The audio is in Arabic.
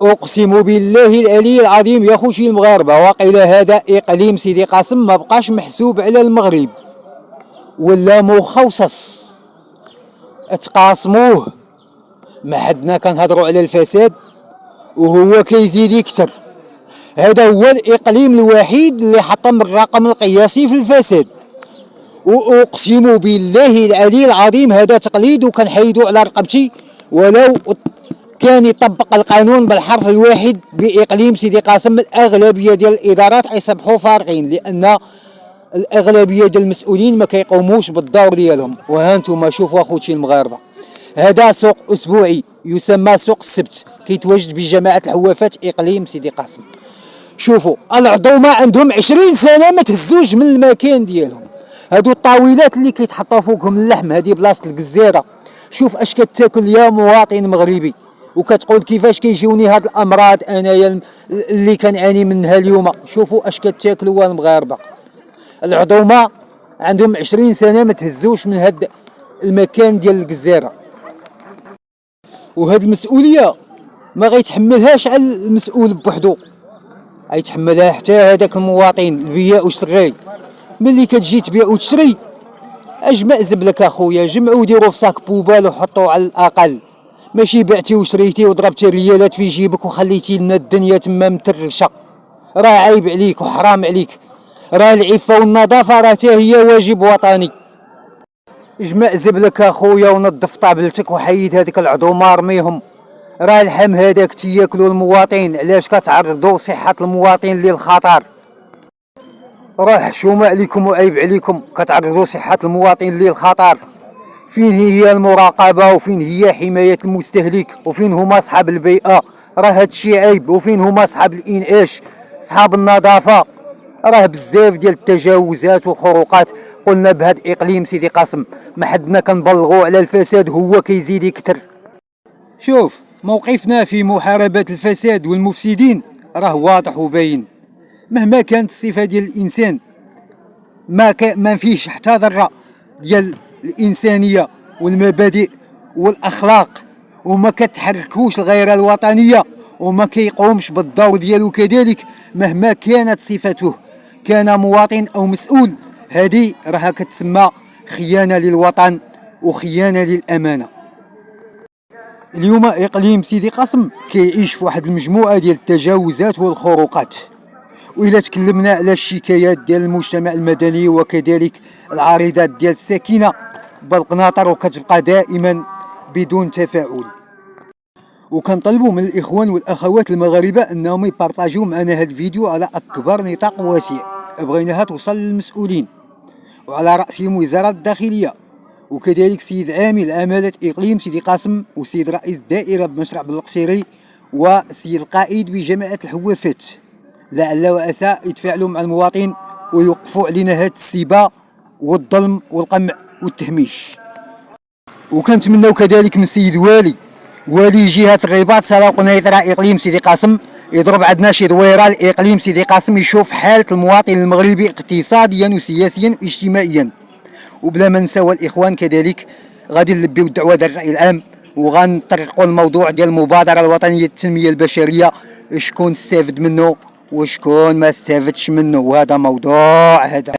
اقسم بالله العلي العظيم يا خوتي المغاربه، واقيلا هذا اقليم سيدي قاسم ما بقاش محسوب على المغرب ولا مخصص. اتقاسموه. ما حدنا كنهضروا على الفساد وهو كيزيد يكثر. هذا هو الاقليم الوحيد اللي حطم الرقم القياسي في الفساد. واقسم بالله العلي العظيم هذا تقليد وكنحيدو على رقبتي، ولو كان يطبق القانون بالحرف الواحد باقليم سيدي قاسم الاغلبيه ديال الادارات غيصبحوا فارغين، لان الاغلبيه ديال المسؤولين ما كيقوموش بالدور ديالهم. وها انتم شوفوا اخوتي المغاربه، هذا سوق اسبوعي يسمى سوق السبت كيتواجد بجماعه الحوافات اقليم سيدي قاسم. شوفوا العظومه عندهم 20 سنه ما تهزوش من المكان ديالهم. هادو الطاولات اللي كيتحطوا فوقهم اللحم هذه بلاصه الجزيره. شوف اش كتاكل يا مواطن مغربي، وكتقول كيفاش كيجيوني هاد الامراض انايا اللي كنعاني منها اليوم. شوفوا اش كتاكلوا المغاربه. العظومه عندهم 20 سنه ما تهزوش من هاد المكان ديال الجزيره. وهاد المسؤوليه ما غيتحملهاش على المسؤول بوحدو، غيتحملها حتى هذاك المواطن البياع والشراي. ملي كتجي تبيع وتشري اجمع زبلك اخويا، جمعوا ديروا في صاك بوبال وحطوا على الاقل. ماشي بعتي وشريتي وضربتي ريالات في جيبك وخليتي لنا الدنيا تما مترشه. راه عيب عليك وحرام عليك. راه العفه والنظافه راه حتى هي واجب وطني. اجمع زبلك اخويا ونظف طابلتك وحيد هذيك العظومه رميهم. راه الحم هذاك تياكلوا المواطن، علاش كتعرضوا صحه المواطن للخطر؟ راه حشومه عليكم وعيب عليكم، كتعرضوا صحه المواطن للخطر. فين هي المراقبه وفين هي حمايه المستهلك وفين هما اصحاب البيئه؟ راه هادشي عيب. وفين هما اصحاب الانعاش اصحاب النظافه؟ راه بزاف ديال التجاوزات وخروقات. قلنا بهاد اقليم سيدي قاسم ما حدنا كنبلغوا على الفساد هو كيزيد يكثر. شوف موقفنا في محاربه الفساد والمفسدين راه واضح وباين. مهما كانت الصفه ديال الانسان ما فيش حتى ذره ديال الانسانيه والمبادئ والاخلاق، وما كتحركوش الغيره الوطنيه وما كيقومش بالدور ديالو كذلك مهما كانت صفته، كان مواطن او مسؤول. هذه راها كتسمى خيانه للوطن وخيانه للامانه. اليوم اقليم سيدي قاسم كيعيش في واحد المجموعه ديال التجاوزات والخروقات. وإلا تكلمنا على الشكايات ديال المجتمع المدني وكذلك العارضات ديال الساكنه بالقناطر وكتبقى دائما بدون تفاعل. وكنطلبوا من الاخوان والاخوات المغاربه انهم يبارطاجيو معنا هذا الفيديو على اكبر نطاق واسع، بغيناها توصل للمسؤولين وعلى راسهم وزاره الداخليه وكذلك سيد عامل عماله اقليم سيدي قاسم وسيد رئيس الدائره بمشرع بالقصيري وسيد القائد بجماعه الحوافات، لعل وعسى يتفاعلوا مع المواطن ويوقفوا علينا هاد السبا والظلم والقمع والتهميش. وكنتمناو كذلك من السيد والي جهه الرباط سلا قنيطره اقليم سيدي قاسم يضرب عندنا شي دويره لاقليم سيدي قاسم يشوف حاله المواطن المغربي اقتصاديا وسياسيا واجتماعيا. وبلا ما نساو الاخوان كذلك غادي نلبيو الدعوه ديال الراي العام وغنطرقوا الموضوع ديال المبادره الوطنيه للتنميه البشريه، شكون استفد منه وشكون ما استفدش منه، وهذا موضوع هذا.